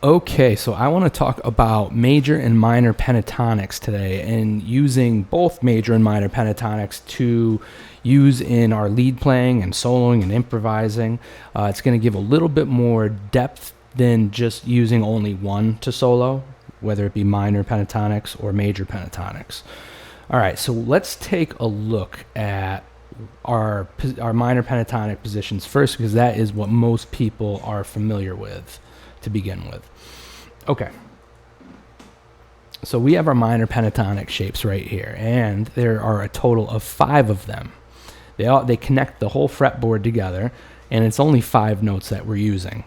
Okay, so I want to talk about major and minor pentatonics today, and using both major and minor pentatonics to use in our lead playing and soloing and improvising. It's going to give a little bit more depth than just using only one to solo, whether it be minor pentatonics or major pentatonics. All right, so let's take a look at our minor pentatonic positions first, because that is what most people are familiar with to begin with. Okay, so we have our minor pentatonic shapes right here, and there are a total of 5 of them. They connect the whole fretboard together, and it's only 5 notes that we're using.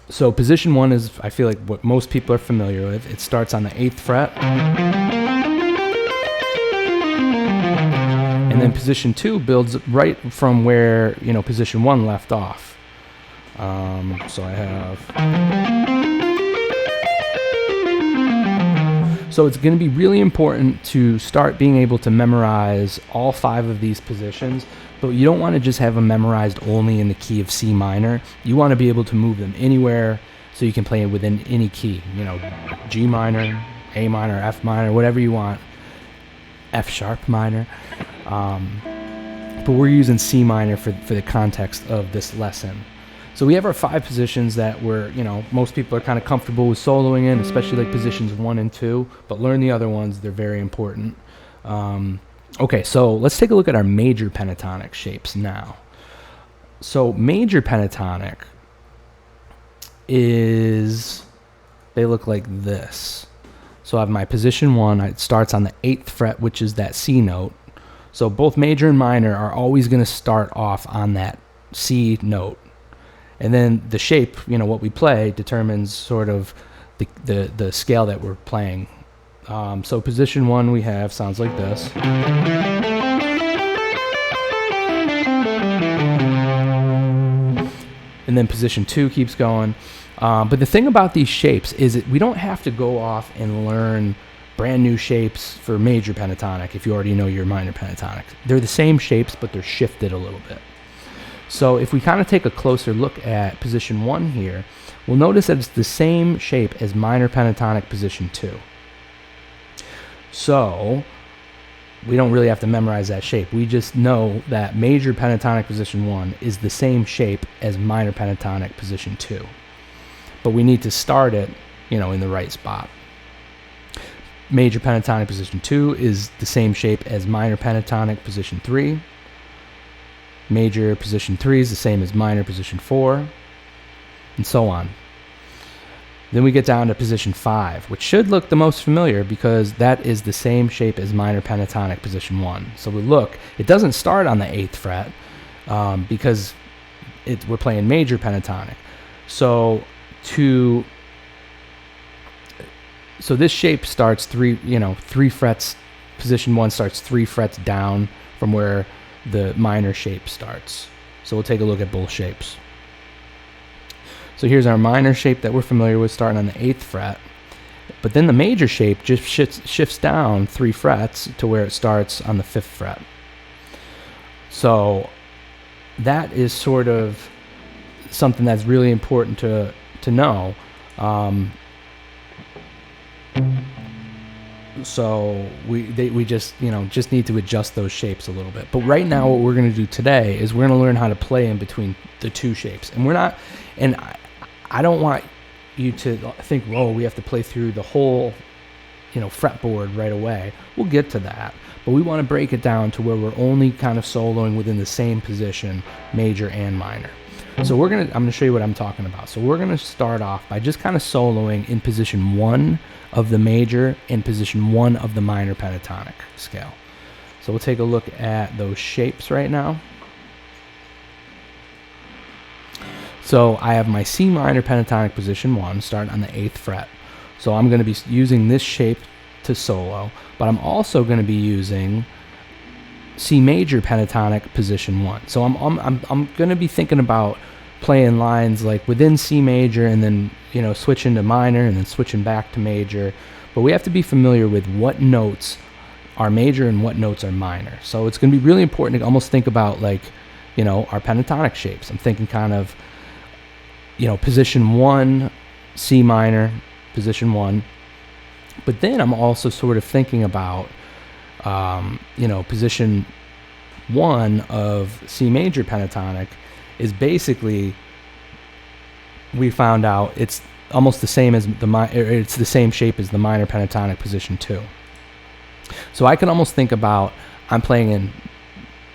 So position 1 is, I feel like, what most people are familiar with. It starts on the 8th fret, and then position 2 builds right from where position 1 left off. So I have. So it's going to be really important to start being able to memorize all 5 of these positions, but you don't want to just have them memorized only in the key of C minor. You want to be able to move them anywhere so you can play it within any key. G minor, A minor, F minor, whatever you want. F sharp minor. But we're using C minor for the context of this lesson. So we have our 5 positions that most people are kind of comfortable with soloing in, especially like positions 1 and 2, but learn the other ones. They're very important. Okay, so let's take a look at our major pentatonic shapes now. So major pentatonic they look like this. So I have my position 1, it starts on the 8th fret, which is that C note. So both major and minor are always going to start off on that C note. And then the shape, what we play, determines sort of the scale that we're playing. So position 1 we have sounds like this. And then position 2 keeps going. But the thing about these shapes is that we don't have to go off and learn brand new shapes for major pentatonic if you already know your minor pentatonic. They're the same shapes, but they're shifted a little bit. So if we kind of take a closer look at position 1 here, we'll notice that it's the same shape as minor pentatonic position 2. So we don't really have to memorize that shape. We just know that major pentatonic position 1 is the same shape as minor pentatonic position 2. But we need to start it, in the right spot. Major pentatonic position 2 is the same shape as minor pentatonic position 3. Major position 3 is the same as minor position 4, and so on. Then we get down to position 5, which should look the most familiar because that is the same shape as minor pentatonic position 1. So we look, it doesn't start on the 8th fret because we're playing major pentatonic. So this shape starts 3 frets. Position 1 starts 3 frets down from where the minor shape starts. So we'll take a look at both shapes. So here's our minor shape that we're familiar with, starting on the 8th fret. But then the major shape just shifts down 3 frets to where it starts on the 5th fret. So that is sort of something that's really important to know. So we just need to adjust those shapes a little bit. But right now what we're going to do today is we're going to learn how to play in between the 2 shapes. And I don't want you to think, whoa, we have to play through the whole fretboard right away. We'll get to that. But we want to break it down to where we're only kind of soloing within the same position, major and minor. So I'm going to show you what I'm talking about. So we're going to start off by just kind of soloing in position 1 of the major and position 1 of the minor pentatonic scale. So we'll take a look at those shapes right now. So I have my C minor pentatonic position 1 starting on the 8th fret. So I'm going to be using this shape to solo, but I'm also going to be using C major pentatonic position 1. So I'm going to be thinking about playing lines like within C major and then switching to minor and then switching back to major. But we have to be familiar with what notes are major and what notes are minor. So it's going to be really important to almost think about our pentatonic shapes. I'm thinking kind of position 1, C minor, position 1. But then I'm also sort of thinking about, position 1 of C major pentatonic is basically, we found out it's almost the same as it's the same shape as the minor pentatonic position 2. So I can almost think about, I'm playing in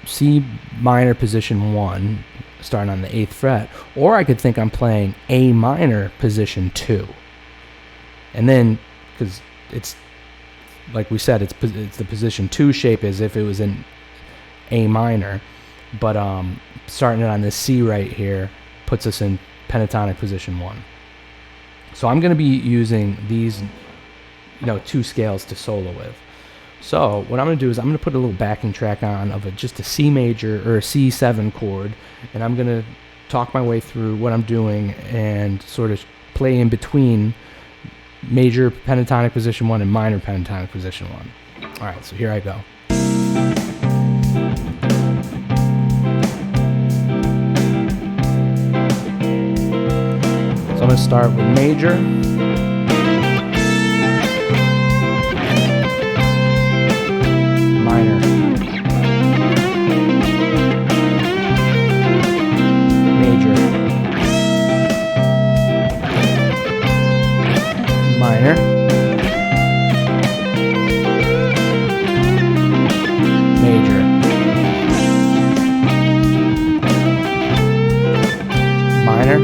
C minor position 1, starting on the 8th fret, or I could think I'm playing A minor position 2. And then, because it's, like we said, it's the position 2 shape as if it was in A minor, but starting it on this C right here puts us in pentatonic position 1. So I'm going to be using these, 2 scales to solo with. So what I'm going to do is I'm going to put a little backing track on of just a C major or a C7 chord, and I'm going to talk my way through what I'm doing and sort of play in between major pentatonic position 1 and minor pentatonic position 1. All right, so here I go. So I'm going to start with major, minor, major, minor, major, minor,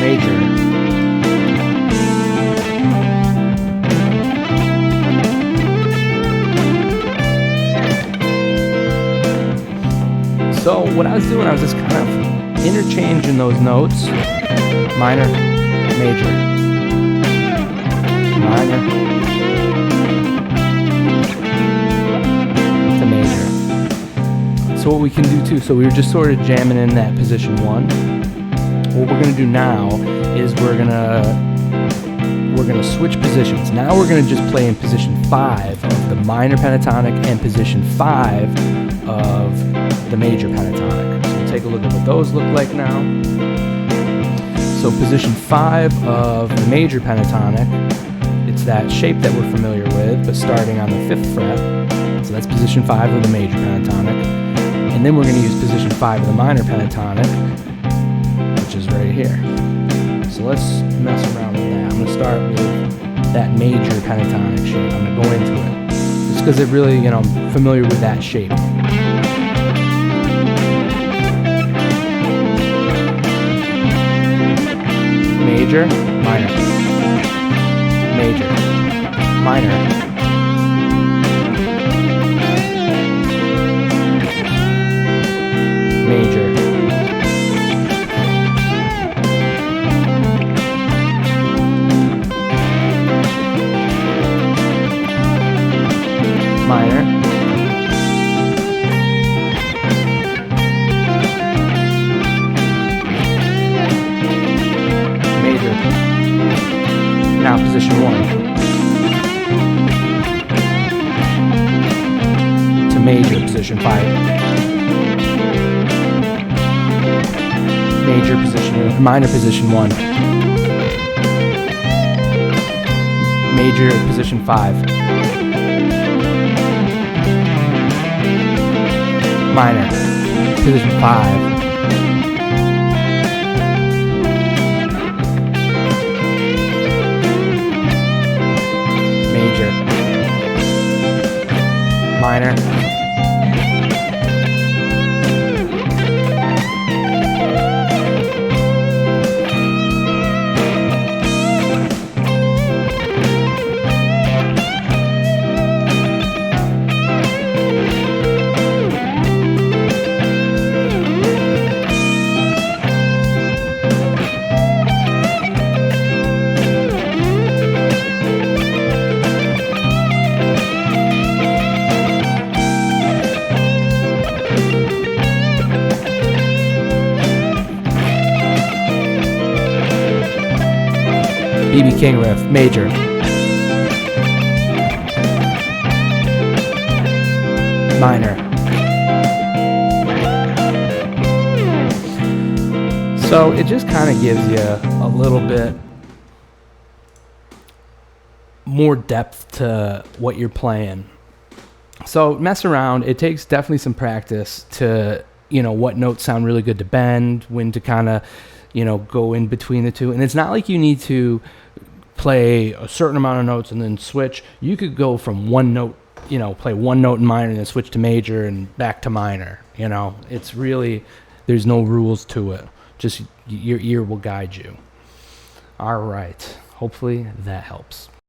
major, so what I was doing, I was just kind of interchanging those notes. Minor, major, minor, to major. So what we can do too, so we were just sort of jamming in that position 1. What we're going to do now is we're going to switch positions. Now we're going to just play in position 5 of the minor pentatonic and position 5 of the major pentatonic. So we'll take a look at what those look like now. So position 5 of the major pentatonic, it's that shape that we're familiar with, but starting on the 5th fret. So that's position 5 of the major pentatonic. And then we're going to use position 5 of the minor pentatonic, which is right here. So let's mess around with that. I'm going to start with that major pentatonic shape. I'm going to go into it, just because it really, I'm familiar with that shape. Major, minor, major, minor, major, minor, major. Now position 1 to major, position 5. Major position, minor position 1. Major position 5. Minor position 5. Major, minor, B.B. King riff, major, minor, So it just kind of gives you a little bit more depth to what you're playing. So mess around. It takes definitely some practice to, what notes sound really good to bend, when to kind of, go in between the two. And it's not like you need to play a certain amount of notes and then switch. You could go from one note, play one note in minor and then switch to major and back to minor. It's really, there's no rules to it. Just your ear will guide you. All right. Hopefully that helps.